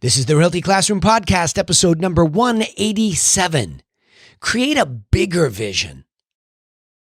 This is the Realty Classroom Podcast, episode number 187. Create a bigger vision.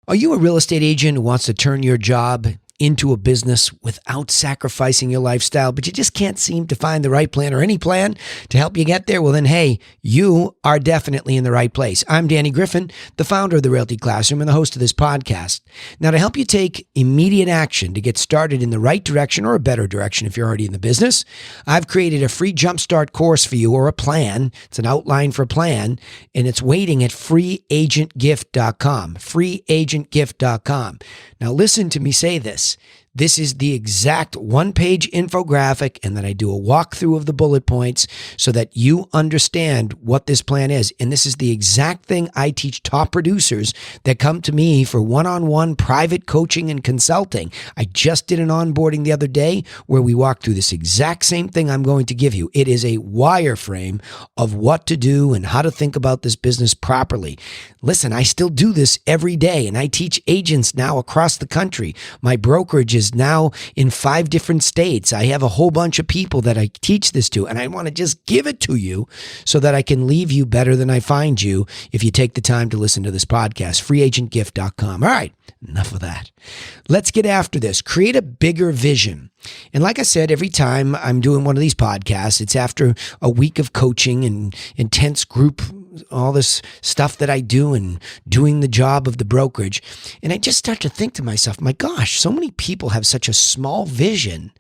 Are you a real estate agent who wants to turn your job into a business without sacrificing your lifestyle, but you just can't seem to find the right plan or any plan to help you get there? Well, then, hey, you are definitely in the right place. I'm Danny Griffin, the founder of the Realty Classroom and the host of this podcast. Now, to help you take immediate action to get started in the right direction or a better direction if you're already in the business, I've created a free Jumpstart course for you, or a plan. It's an outline for a plan, and it's waiting at freeagentgift.com, freeagentgift.com. Now, listen to me say this. This is the exact one-page infographic, and then I do a walkthrough of the bullet points so that you understand what this plan is. And this is the exact thing I teach top producers that come to me for one-on-one private coaching and consulting. I just did an onboarding the other day where we walked through this exact same thing I'm going to give you. It is a wireframe of what to do and how to think about this business properly. Listen, I still do this every day, and I teach agents now across the country. My brokerage is now in 5 different states. I have a whole bunch of people that I teach this to, and I want to just give it to you so that I can leave you better than I find you if you take the time to listen to this podcast. freeagentgift.com. All right, enough of that. Let's get after this. Create a bigger vision. And like I said, every time I'm doing one of these podcasts, it's after a week of coaching and intense group, all this stuff that I do and doing the job of the brokerage. And I just start to think to myself, my gosh, so many people have such a small vision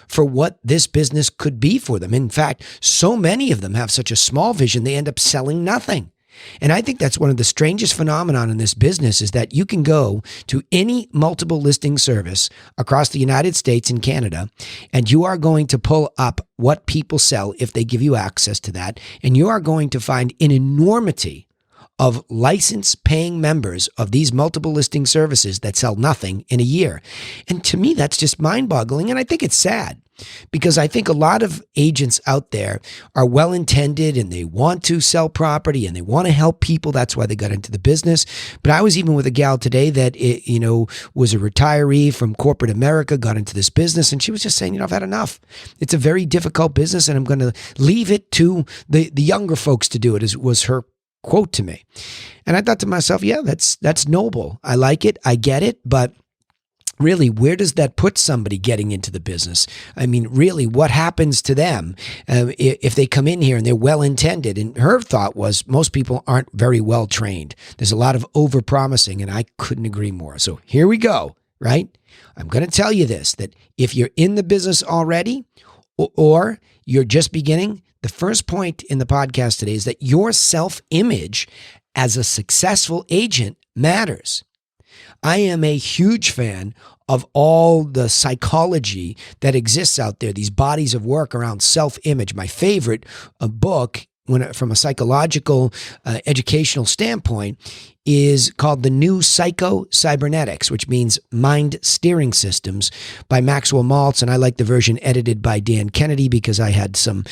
for what this business could be for them. In fact, so many of them have such a small vision, they end up selling nothing. And I think that's one of the strangest phenomenon in this business is that you can go to any multiple listing service across the United States and Canada, and you are going to pull up what people sell if they give you access to that. And you are going to find an enormity of license-paying members of these multiple listing services that sell nothing in a year. And to me, that's just mind-boggling, and I think it's sad. Because I think a lot of agents out there are well-intended and they want to sell property and they want to help people. That's why they got into the business. But I was even with a gal today that, was a retiree from corporate America, got into this business, and she was just saying, I've had enough. It's a very difficult business, and I'm going to leave it to the younger folks to do it, was her quote to me. And I thought to myself, yeah, that's noble. I like it. I get it. But really, where does that put somebody getting into the business? I mean, really, what happens to them if they come in here and they're well-intended? And her thought was most people aren't very well-trained. There's a lot of over-promising, and I couldn't agree more. So here we go, right? I'm going to tell you this, that if you're in the business already or you're just beginning, the first point in the podcast today is that your self-image as a successful agent matters. I am a huge fan of all the psychology that exists out there, these bodies of work around self-image. My favorite book, from a psychological educational standpoint, is called The New Psycho-Cybernetics, which means Mind Steering Systems, by Maxwell Maltz. And I like the version edited by Dan Kennedy because I had some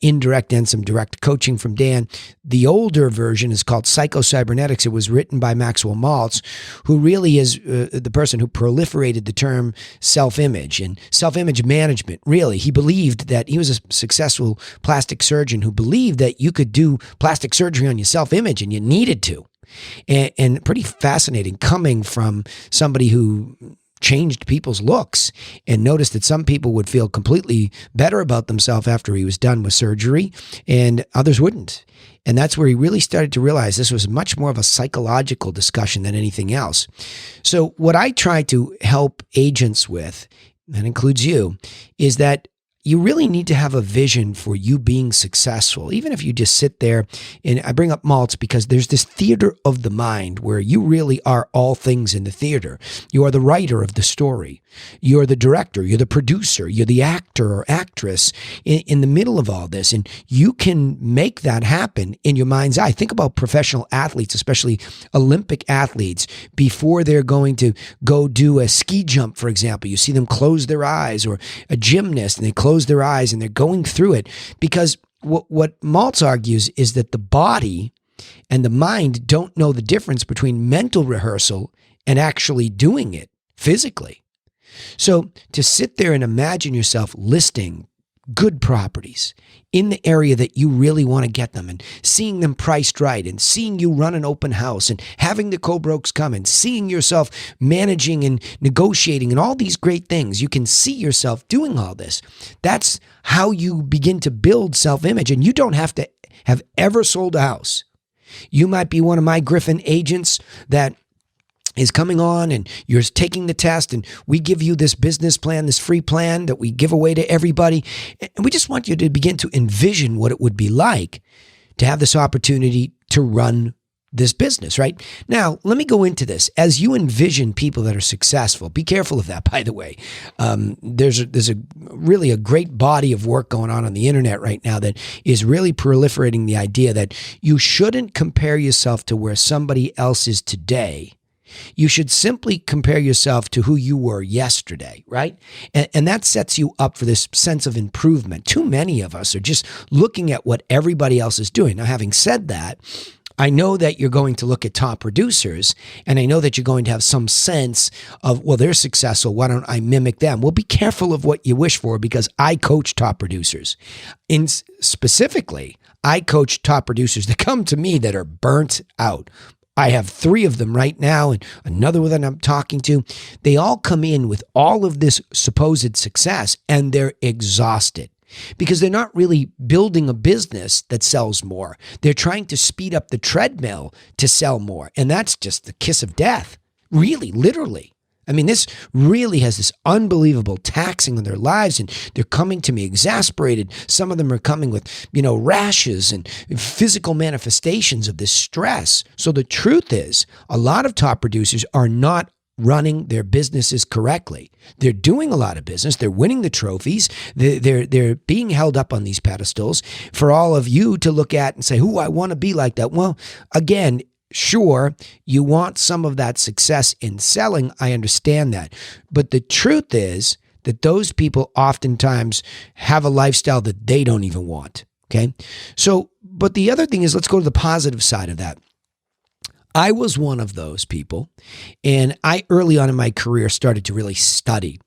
indirect and some direct coaching from Dan. The older version is called Psycho-Cybernetics. It was written by Maxwell Maltz, who really is the person who proliferated the term self-image and self-image management. Really, he believed that he was a successful plastic surgeon who believed that you could do plastic surgery on your self-image and you needed to. And pretty fascinating coming from somebody who changed people's looks and noticed that some people would feel completely better about themselves after he was done with surgery and others wouldn't. And that's where he really started to realize this was much more of a psychological discussion than anything else. So what I try to help agents with, that includes you, is that you really need to have a vision for you being successful, even if you just sit there. And I bring up Maltz because there's this theater of the mind where you really are all things in the theater. You are the writer of the story. You're the director. You're the producer. You're the actor or actress in the middle of all this. And you can make that happen in your mind's eye. Think about professional athletes, especially Olympic athletes, before they're going to go do a ski jump, for example. You see them close their eyes, or a gymnast, and they close their eyes and they're going through it, because what Maltz argues is that the body and the mind don't know the difference between mental rehearsal and actually doing it physically. So to sit there and imagine yourself listing good properties in the area that you really want to get them, and seeing them priced right, and seeing you run an open house, and having the co-brokes come, and seeing yourself managing and negotiating and all these great things. You can see yourself doing all this. That's how you begin to build self-image, and you don't have to have ever sold a house. You might be one of my Griffin agents that is coming on, and you're taking the test, and we give you this business plan, this free plan that we give away to everybody. And we just want you to begin to envision what it would be like to have this opportunity to run this business, right? Now, let me go into this. As you envision people that are successful, be careful of that, by the way. There's a really a great body of work going on the internet right now that is really proliferating the idea that you shouldn't compare yourself to where somebody else is today. You should simply compare yourself to who you were yesterday, right? And that sets you up for this sense of improvement. Too many of us are just looking at what everybody else is doing. Now, having said that, I know that you're going to look at top producers, and I know that you're going to have some sense of, well, they're successful. Why don't I mimic them? Well, be careful of what you wish for, because I coach top producers. Specifically, I coach top producers that come to me that are burnt out. I have 3 of them right now, and another one that I'm talking to. They all come in with all of this supposed success, and they're exhausted because they're not really building a business that sells more. They're trying to speed up the treadmill to sell more, and that's just the kiss of death, really, literally. I mean, this really has this unbelievable taxing on their lives, and they're coming to me exasperated. Some of them are coming with, rashes and physical manifestations of this stress. So the truth is, a lot of top producers are not running their businesses correctly. They're doing a lot of business. They're winning the trophies. They're being held up on these pedestals for all of you to look at and say, "Ooh, I want to be like that." Well, again, sure, you want some of that success in selling. I understand that. But the truth is that those people oftentimes have a lifestyle that they don't even want. Okay. So, but the other thing is, let's go to the positive side of that. I was one of those people, and I early on in my career started to really study.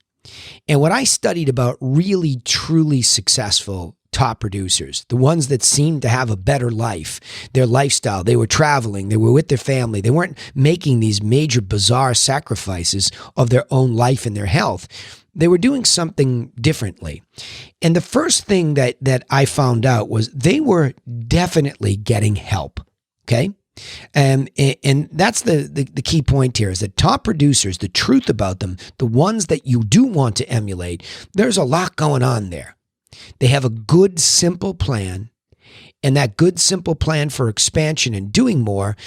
And what I studied about really, truly successful top producers, the ones that seemed to have a better life, their lifestyle, they were traveling, they were with their family, they weren't making these major bizarre sacrifices of their own life and their health. They were doing something differently. And the first thing that I found out was they were definitely getting help, okay? And that's the key point here is that top producers, the truth about them, the ones that you do want to emulate, there's a lot going on there. They have a good, simple plan, and that good, simple plan for expansion and doing more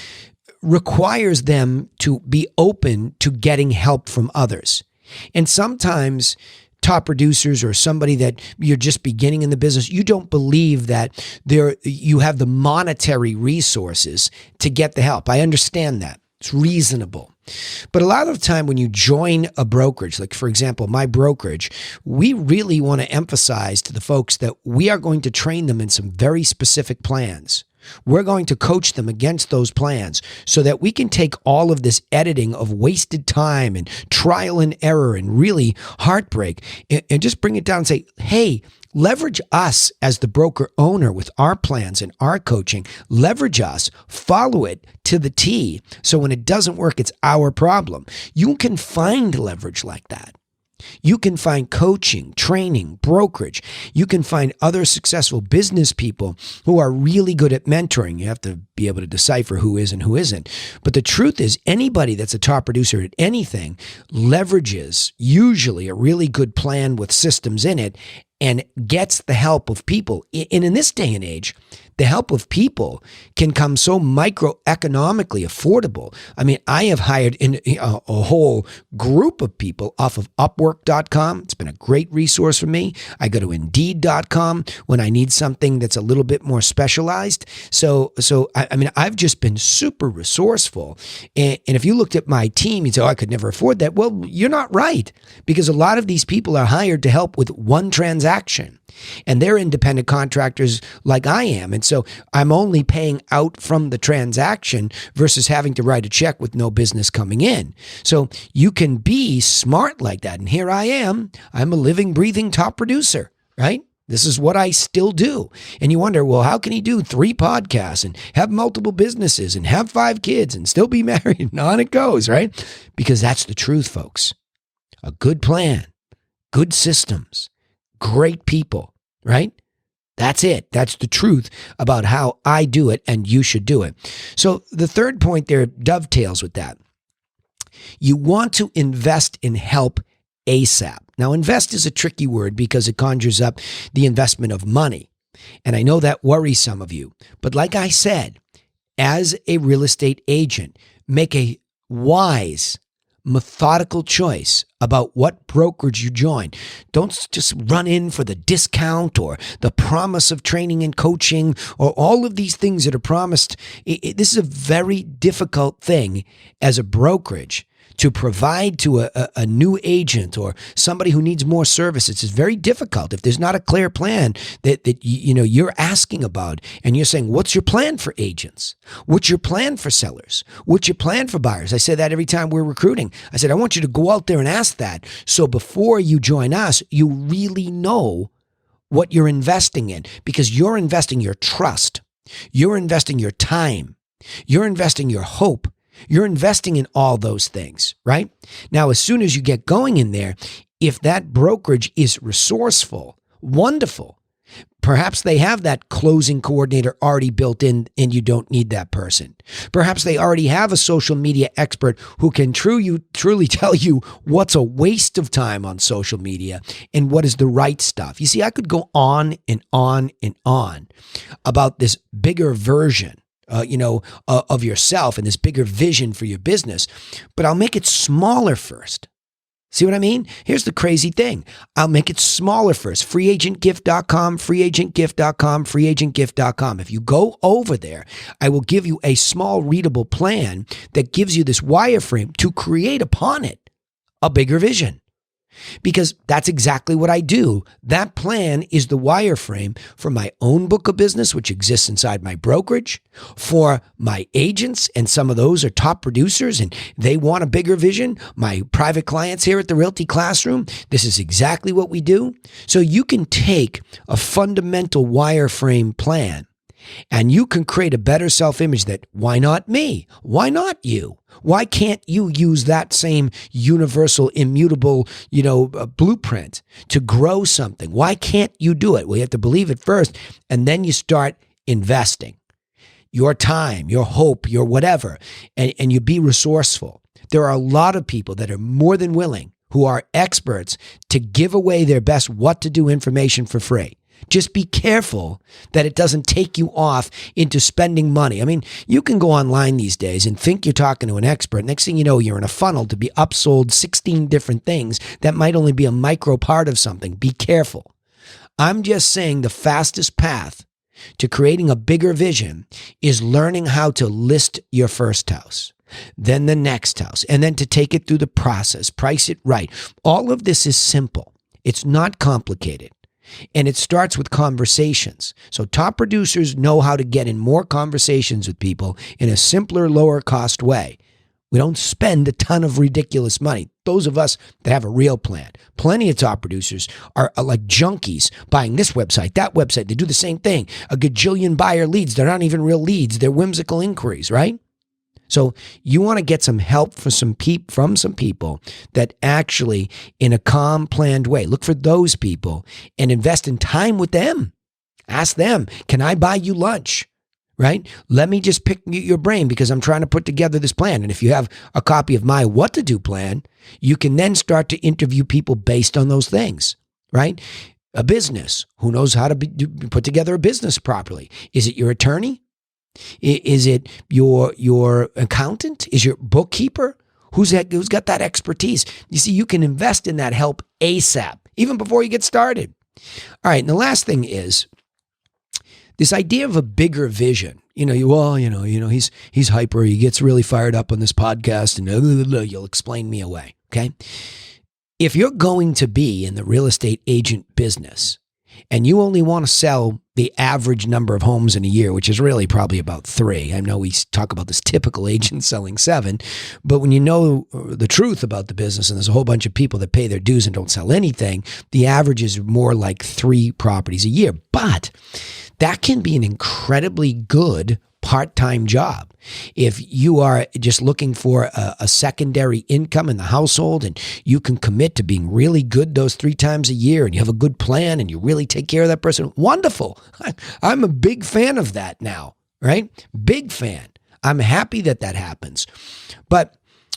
requires them to be open to getting help from others. And sometimes top producers or somebody that you're just beginning in the business, you don't believe that you have the monetary resources to get the help. I understand that. It's reasonable. But a lot of the time when you join a brokerage, like for example, my brokerage, we really want to emphasize to the folks that we are going to train them in some very specific plans. We're going to coach them against those plans so that we can take all of this editing of wasted time and trial and error and really heartbreak and just bring it down and say, hey, leverage us as the broker owner with our plans and our coaching. Leverage us, follow it to the T. So when it doesn't work, it's our problem. You can find leverage like that. You can find coaching, training, brokerage. You can find other successful business people who are really good at mentoring. You have to be able to decipher who is and who isn't. But the truth is, anybody that's a top producer at anything leverages usually a really good plan with systems in it and gets the help of people. And in this day and age, the help of people can come so microeconomically affordable. I mean, I have hired a whole group of people off of Upwork.com. It's been a great resource for me. I go to Indeed.com when I need something that's a little bit more specialized. So I mean, I've just been super resourceful. And if you looked at my team, you'd say, oh, I could never afford that. Well, you're not right, because a lot of these people are hired to help with one transaction. And they're independent contractors like I am. And so I'm only paying out from the transaction versus having to write a check with no business coming in. So you can be smart like that. And here I am. I'm a living, breathing top producer, right? This is what I still do. And you wonder, well, how can he do 3 podcasts and have multiple businesses and have 5 kids and still be married? And on it goes, right? Because that's the truth, folks. A good plan, good systems, great people, right? That's it. That's the truth about how I do it, and you should do it. So the third point there dovetails with that. You want to invest in help ASAP. Now, invest is a tricky word because it conjures up the investment of money. And I know that worries some of you. But like I said, as a real estate agent, make a wise, methodical choice about what brokerage you join. Don't just run in for the discount or the promise of training and coaching or all of these things that are promised. This is a very difficult thing as a brokerage to provide to a new agent or somebody who needs more services. It's very difficult if there's not a clear plan that you're asking about, and you're saying, what's your plan for agents? What's your plan for sellers? What's your plan for buyers? I say that every time we're recruiting. I said, I want you to go out there and ask that. So before you join us, you really know what you're investing in, because you're investing your trust. You're investing your time. You're investing your hope. You're investing in all those things, right? Now, as soon as you get going in there, if that brokerage is resourceful, wonderful, perhaps they have that closing coordinator already built in and you don't need that person. Perhaps they already have a social media expert who can truly tell you what's a waste of time on social media and what is the right stuff. You see, I could go on and on and on about this bigger version of yourself and this bigger vision for your business, but I'll make it smaller first. See what I mean? Here's the crazy thing. I'll make it smaller first. Freeagentgift.com, freeagentgift.com, freeagentgift.com. If you go over there, I will give you a small readable plan that gives you this wireframe to create upon it a bigger vision. Because that's exactly what I do. That plan is the wireframe for my own book of business, which exists inside my brokerage, for my agents, and some of those are top producers and they want a bigger vision. My private clients here at the Realty Classroom, this is exactly what we do. So you can take a fundamental wireframe plan and you can create a better self-image that, why not me? Why not you? Why can't you use that same universal, immutable, blueprint to grow something? Why can't you do it? Well, you have to believe it first, and then you start investing your time, your hope, your whatever, and you be resourceful. There are a lot of people that are more than willing, who are experts, to give away their best what to do information for free. Just be careful that it doesn't take you off into spending money. I mean, you can go online these days and think you're talking to an expert. Next thing you know, you're in a funnel to be upsold 16 different things that might only be a micro part of something. Be careful. I'm just saying the fastest path to creating a bigger vision is learning how to list your first house, then the next house, and then to take it through the process, price it right. All of this is simple. It's not complicated. And it starts with conversations. So top producers know how to get in more conversations with people in a simpler, lower cost way. We don't spend a ton of ridiculous money. Those of us that have a real plan. Plenty of top producers are like junkies buying this website, that website. They do the same thing. A gajillion buyer leads. They're not even real leads. They're whimsical inquiries, right? So you want to get some help from some people that actually, in a calm, planned way, look for those people and invest in time with them. Ask them, can I buy you lunch? Right? Let me just pick your brain because I'm trying to put together this plan. And if you have a copy of my what to do plan, you can then start to interview people based on those things, right? A business, who knows how to put together a business properly? Is it your attorney? Is it your accountant? Is your bookkeeper? Who's got that expertise? You see, you can invest in that help ASAP, even before you get started. All right, and the last thing is this idea of a bigger vision. He's hyper. He gets really fired up on this podcast, and you'll explain me away. Okay, if you're going to be in the real estate agent business, and you only want to sell the average number of homes in a year, which is really probably about 3. I know we talk about this typical agent selling 7, but when you know the truth about the business and there's a whole bunch of people that pay their dues and don't sell anything, the average is more like 3 properties a year. But that can be an incredibly good part-time job. If you are just looking for a secondary income in the household and you can commit to being really good those 3 times a year and you have a good plan and you really take care of that person, wonderful. I'm a big fan of that now, right? Big fan. I'm happy that that happens. But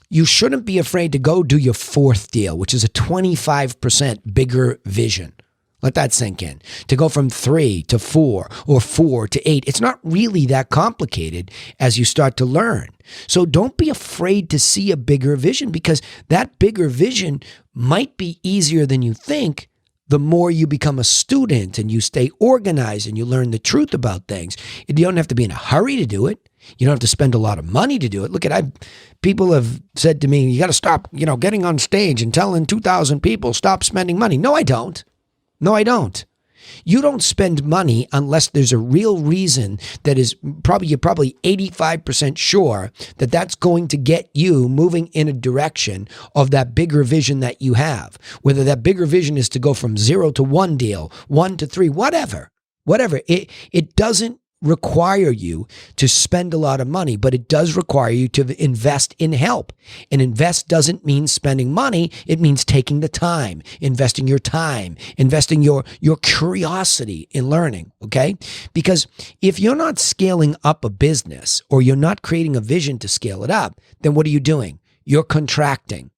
you shouldn't be afraid to go do your 4th deal, which is a 25% bigger vision. Let that sink in. To go from 3 to 4 or 4 to 8, it's not really that complicated as you start to learn. So don't be afraid to see a bigger vision, because that bigger vision might be easier than you think the more you become a student and you stay organized and you learn the truth about things. You don't have to be in a hurry to do it. You don't have to spend a lot of money to do it. Look at, people have said to me, you got to stop, getting on stage and telling 2,000 people, stop spending money. No, I don't. No, I don't. You don't spend money unless there's a real reason that is you're probably 85% sure that that's going to get you moving in a direction of that bigger vision that you have. Whether that bigger vision is to go from 0 to 1 deal, 1 to 3, whatever. It doesn't require you to spend a lot of money, but it does require you to invest in help. And invest doesn't mean spending money. It means taking the time, investing your time, investing your curiosity in learning, okay? Because if you're not scaling up a business or you're not creating a vision to scale it up, then what are you doing? You're contracting.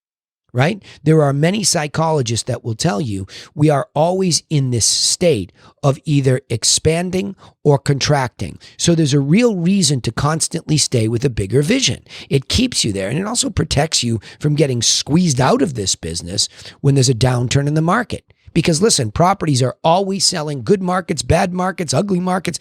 Right? There are many psychologists that will tell you we are always in this state of either expanding or contracting. So there's a real reason to constantly stay with a bigger vision. It keeps you there, and it also protects you from getting squeezed out of this business when there's a downturn in the market. Because listen, properties are always selling, good markets, bad markets, ugly markets.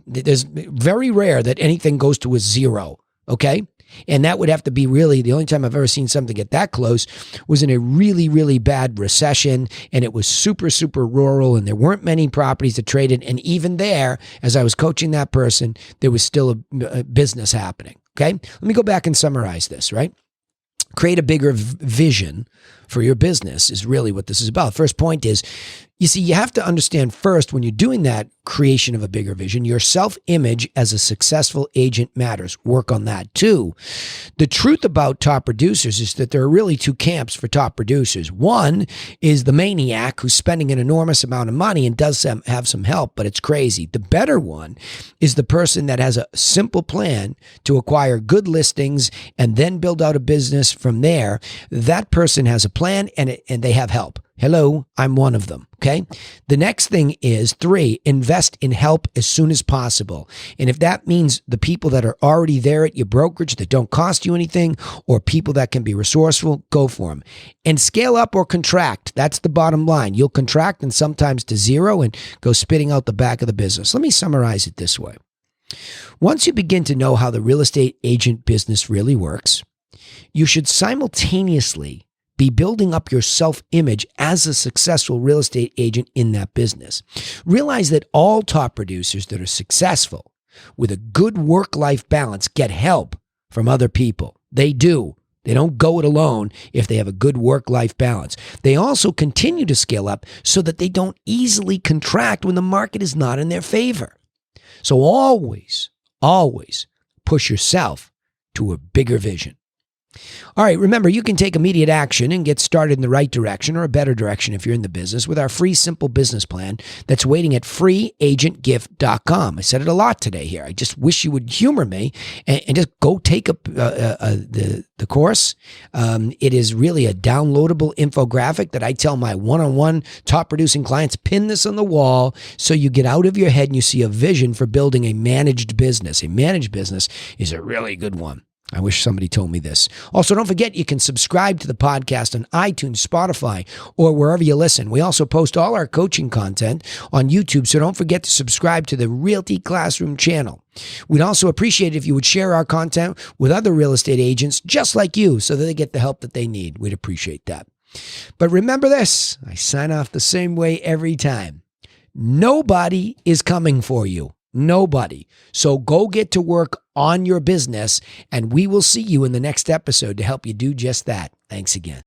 There's very rare that anything goes to a 0, okay? And that would have to be really, the only time I've ever seen something get that close was in a really, really bad recession, and it was super, super rural, and there weren't many properties that traded. And even there, as I was coaching that person, there was still a business happening. Okay. Let me go back and summarize this, right? Create a bigger vision for your business is really what this is about. First point is, you see, you have to understand first, when you're doing that creation of a bigger vision, your self-image as a successful agent matters. Work on that too. The truth about top producers is that there are really 2 camps for top producers. One is the maniac who's spending an enormous amount of money and does have some help, but it's crazy. The better one is the person that has a simple plan to acquire good listings and then build out a business from there. That person has a plan and they have help. Hello, I'm one of them, okay? The next thing is 3, invest in help as soon as possible. And if that means the people that are already there at your brokerage that don't cost you anything, or people that can be resourceful, go for them. And scale up or contract. That's the bottom line. You'll contract and sometimes to 0 and go spitting out the back of the business. Let me summarize it this way. Once you begin to know how the real estate agent business really works, you should simultaneously be building up your self-image as a successful real estate agent in that business. Realize that all top producers that are successful with a good work-life balance get help from other people. They do. They don't go it alone if they have a good work-life balance. They also continue to scale up so that they don't easily contract when the market is not in their favor. So always push yourself to a bigger vision. All right, remember, you can take immediate action and get started in the right direction or a better direction if you're in the business with our free simple business plan that's waiting at freeagentgift.com. I said it a lot today here. I just wish you would humor me and just go take the course. It is really a downloadable infographic that I tell my one-on-one top producing clients, pin this on the wall so you get out of your head and you see a vision for building a managed business. A managed business is a really good one. I wish somebody told me this. Also, don't forget you can subscribe to the podcast on iTunes, Spotify, or wherever you listen. We also post all our coaching content on YouTube, so don't forget to subscribe to the Realty Classroom channel. We'd also appreciate it if you would share our content with other real estate agents just like you so that they get the help that they need. We'd appreciate that. But remember this, I sign off the same way every time. Nobody is coming for you. Nobody. So go get to work on your business, and we will see you in the next episode to help you do just that. Thanks again.